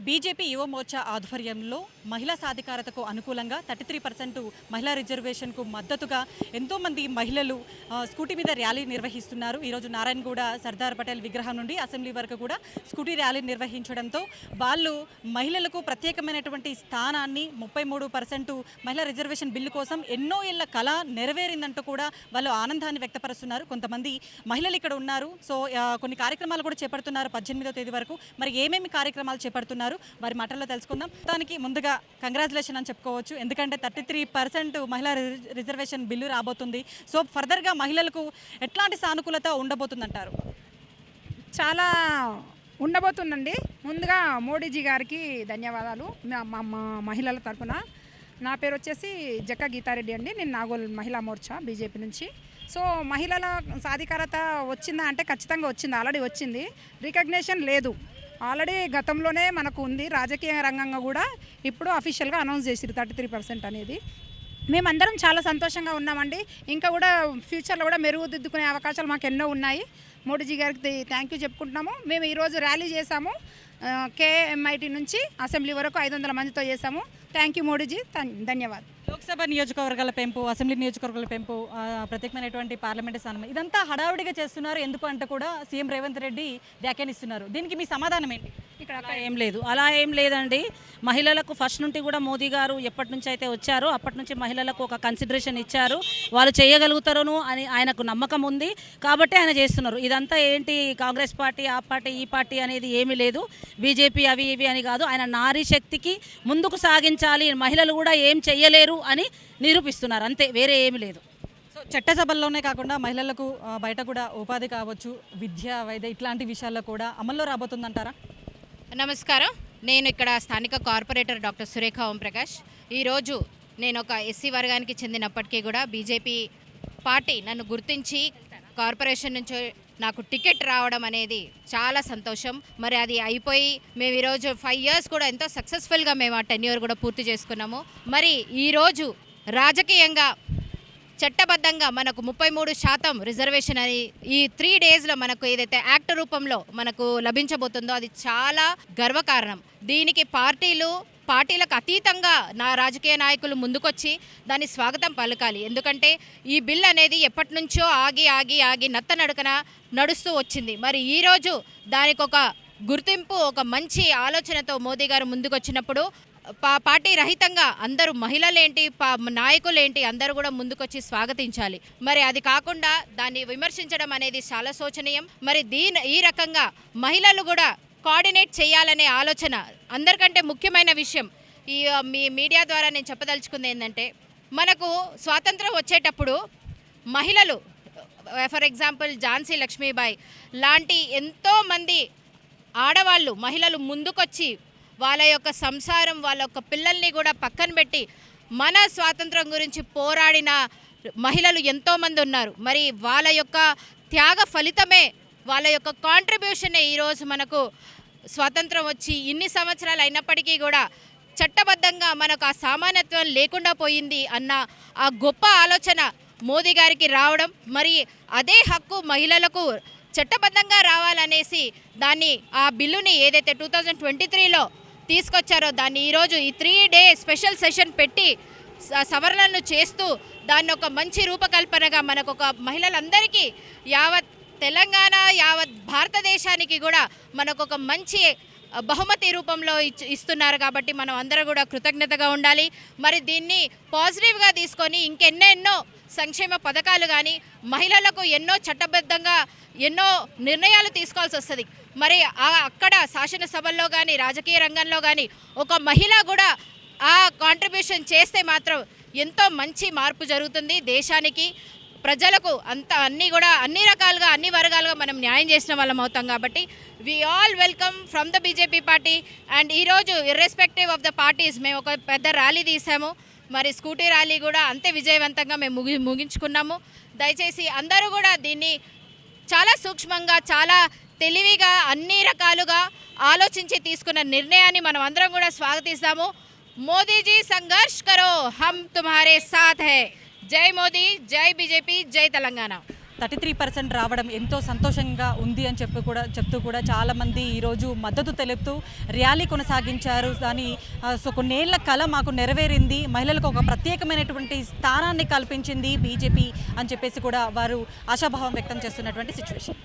BJP యువ మోర్చా ఆధ్వర్యంలో మహిళా సాధికారతకు అనుకూలంగా 33% మహిళా రిజర్వేషన్కు మద్దతుగా ఎంతోమంది మహిళలు స్కూటీ మీద ర్యాలీ నిర్వహిస్తున్నారు. ఈరోజు నారాయణగూడ సర్దార్ పటేల్ విగ్రహం నుండి అసెంబ్లీ వరకు కూడా స్కూటీ ర్యాలీ నిర్వహించడంతో వాళ్ళు మహిళలకు ప్రత్యేకమైనటువంటి స్థానాన్ని 33% మహిళా రిజర్వేషన్ బిల్లు కోసం ఎన్నో ఏళ్ల కళ నెరవేరిందంటూ కూడా వాళ్ళు ఆనందాన్ని వ్యక్తపరుస్తున్నారు. కొంతమంది మహిళలు ఇక్కడ ఉన్నారు. సో కొన్ని కార్యక్రమాలు కూడా చేపడుతున్నారు 18వ తేదీ వరకు. మరి ఏమేమి కార్యక్రమాలు చేపడుతున్నారు వారి మాటల్లో తెలుసుకుందాం. దానికి ముందుగా కంగ్రాచులేషన్ అని చెప్పుకోవచ్చు. ఎందుకంటే 33% మహిళా రిజర్వేషన్ బిల్లు రాబోతుంది. సో ఫర్దర్గా మహిళలకు ఎట్లాంటి సానుకూలత ఉండబోతుందంటారు? చాలా ఉండబోతుందండి. ముందుగా మోడీజీ గారికి ధన్యవాదాలు మా మహిళల తరఫున. నా పేరు వచ్చేసి జక్క గీతారెడ్డి అండి. నేను నాగోల్ మహిళా మోర్చా బీజేపీ నుంచి. సో మహిళల సాధికారత వచ్చిందా అంటే ఖచ్చితంగా వచ్చింది, ఆల్రెడీ వచ్చింది. రికగ్నేషన్ లేదు, ఆల్రెడీ గతంలోనే మనకు ఉంది. రాజకీయ రంగంగా కూడా ఇప్పుడు అఫీషియల్గా అనౌన్స్ చేసిరు 33% అనేది. మేమందరం చాలా సంతోషంగా ఉన్నామండి. ఇంకా కూడా ఫ్యూచర్లో కూడా మెరుగుదిద్దుకునే అవకాశాలు మాకు ఎన్నో ఉన్నాయి. మోడీజీ గారికి థ్యాంక్ యూ చెప్పుకుంటున్నాము. మేము ఈరోజు ర్యాలీ చేసాము, కేఎంఐటీ నుంచి అసెంబ్లీ వరకు 500 మందితో చేసాము. థ్యాంక్ యూ మోడీజీ, ధన్యవాదాలు. లోక్సభ నియోజకవర్గాల పెంపు, అసెంబ్లీ నియోజకవర్గాల పెంపు, ప్రత్యేకమైనటువంటి పార్లమెంటు స్థానం ఇదంతా హడావుడిగా చేస్తున్నారు. ఎందుకు అంటే కూడా సీఎం రేవంత్ రెడ్డి వ్యాఖ్యానిస్తున్నారు. దీనికి మీ సమాధానం ఏంటి? ఇక్కడ అలా ఏం లేదండి. మహిళలకు ఫస్ట్ నుండి కూడా మోదీ గారు ఎప్పటి నుంచి అయితే వచ్చారో అప్పటి నుంచి మహిళలకు ఒక కన్సిడరేషన్ ఇచ్చారు. వాళ్ళు చేయగలుగుతారు అని ఆయనకు నమ్మకం ఉంది కాబట్టి ఆయన చేస్తున్నారు. ఇదంతా ఏంటి కాంగ్రెస్ పార్టీ, ఆ పార్టీ, ఈ పార్టీ అనేది ఏమీ లేదు. బీజేపీ అవి ఇవి అని కాదు. ఆయన నారీ శక్తికి ముందుకు సాగించాలి, మహిళలు కూడా ఏం చెయ్యలేరు అని నిరూపిస్తున్నారు. అంతే, వేరే ఏమీ లేదు. సో చట్టసభల్లోనే కాకుండా మహిళలకు బయట కూడా ఉపాధి కావచ్చు, విద్య, వైద్య ఇట్లాంటి విషయాల్లో కూడా అమల్లో రాబోతుందంటారా? నమస్కారం. నేను ఇక్కడ స్థానిక కార్పొరేటర్ డాక్టర్ సురేఖ ఓంప్రకాష్. ఈరోజు నేను ఒక ఎస్సీ వర్గానికి చెందినప్పటికీ కూడా బీజేపీ పార్టీ నన్ను గుర్తించి కార్పొరేషన్ నుంచి నాకు టికెట్ రావడం అనేది చాలా సంతోషం. మరి అది అయిపోయి మేము ఈరోజు 5 years కూడా ఎంతో సక్సెస్ఫుల్గా మేము ఆ టెన్యూర్ కూడా పూర్తి చేసుకున్నాము. మరి ఈరోజు రాజకీయంగా చట్టబద్ధంగా మనకు 33% రిజర్వేషన్ అని ఈ 3 daysలో మనకు ఏదైతే యాక్ట్ రూపంలో మనకు లభించబోతుందో అది చాలా గర్వకారణం. దీనికి పార్టీలకు అతీతంగా నా రాజకీయ నాయకులు ముందుకొచ్చి దాన్ని స్వాగతం పలకాలి. ఎందుకంటే ఈ బిల్ అనేది ఎప్పటి నుంచో ఆగి నత్తనడకన నడుస్తూ వచ్చింది. మరి ఈరోజు దానికి ఒక గుర్తింపు, ఒక మంచి ఆలోచనతో మోదీ గారు ముందుకొచ్చినప్పుడు పార్టీ రహితంగా అందరూ మహిళలేంటి, నాయకులేంటి అందరూ కూడా ముందుకొచ్చి స్వాగతించాలి. మరి అది కాకుండా దాన్ని విమర్శించడం అనేది చాలా శోచనీయం. మరి ఈ రకంగా మహిళలు కూడా కోఆర్డినేట్ చేయాలనే ఆలోచన అందరికంటే ముఖ్యమైన విషయం. మీ మీడియా ద్వారా నేను చెప్పదలుచుకుంది ఏంటంటే, మనకు స్వాతంత్రం వచ్చేటప్పుడు మహిళలు, ఫర్ ఎగ్జాంపుల్ ఝాన్సీ లక్ష్మీబాయి లాంటి ఎంతోమంది ఆడవాళ్ళు మహిళలు ముందుకొచ్చి వాళ్ళ యొక్క సంసారం, వాళ్ళ యొక్క పిల్లల్ని కూడా పక్కన పెట్టి మన స్వాతంత్రం గురించి పోరాడిన మహిళలు ఎంతోమంది ఉన్నారు. మరి వాళ్ళ యొక్క త్యాగ ఫలితమే, వాళ్ళ యొక్క కాంట్రిబ్యూషనే ఈరోజు మనకు స్వాతంత్రం వచ్చి ఇన్ని సంవత్సరాలు అయినప్పటికీ కూడా చట్టబద్ధంగా మనకు ఆ సామాన్యత్వం లేకుండా పోయింది అన్న ఆ గొప్ప ఆలోచన మోదీ గారికి రావడం, మరి అదే హక్కు మహిళలకు చట్టబద్ధంగా రావాలనేసి ఆ బిల్లుని ఏదైతే 2023లో తీసుకొచ్చారో దాన్ని ఈరోజు ఈ 3 day స్పెషల్ సెషన్ పెట్టి సవరణలను చేస్తూ దాన్ని ఒక మంచి రూపకల్పనగా మనకు ఒక మహిళలందరికీ యావత్ తెలంగాణ, యావత్ భారతదేశానికి కూడా మనకు ఒక మంచి బహుమతి రూపంలో ఇస్తున్నారు. కాబట్టి మనం అందరూ కూడా కృతజ్ఞతగా ఉండాలి. మరి దీన్ని పాజిటివ్గా తీసుకొని ఇంకెన్నెన్నో సంక్షేమ పథకాలు కానీ మహిళలకు ఎన్నో చట్టబద్ధంగా ఎన్నో నిర్ణయాలు తీసుకోవాల్సి వస్తుంది. మరి అక్కడ శాసనసభల్లో కానీ రాజకీయ రంగంలో కానీ ఒక మహిళ కూడా ఆ కాంట్రిబ్యూషన్ చేస్తే మాత్రం ఎంతో మంచి మార్పు జరుగుతుంది. దేశానికి, ప్రజలకు అన్ని రకాలుగా అన్ని వర్గాలుగా మనం న్యాయం చేసిన వాళ్ళం అవుతాం. కాబట్టి we all welcome from the BJP party. And ఈరోజు ఇర్రెస్పెక్టివ్ ఆఫ్ ద పార్టీస్ మేము ఒక పెద్ద ర్యాలీ తీసాము. మరి స్కూటీ ర్యాలీ కూడా అంతే విజయవంతంగా మేము ముగించుకున్నాము. దయచేసి అందరూ కూడా దీన్ని చాలా సూక్ష్మంగా, చాలా తెలివిగా, అన్ని రకాలుగా ఆలోచించి తీసుకున్న నిర్ణయాన్ని మనం అందరం కూడా స్వాగతిస్తాము. మోదీజీ సంఘర్ష్ కరో, హమ్ తుమ్హారే సాథ్ హై. జై మోదీ, జై బీజేపీ, జై తెలంగాణ. 33% రావడం ఎంతో సంతోషంగా ఉంది అని చెప్తూ కూడా చాలామంది ఈరోజు మద్దతు తెలుపుతూ ర్యాలీ కొనసాగించారు. దాని సో కొన్నేళ్ల కళ మాకు నెరవేరింది, మహిళలకు ఒక ప్రత్యేకమైనటువంటి స్థానాన్ని కల్పించింది బీజేపీ అని చెప్పేసి కూడా వారు ఆశాభావం వ్యక్తం చేస్తున్నటువంటి సిచ్యువేషన్.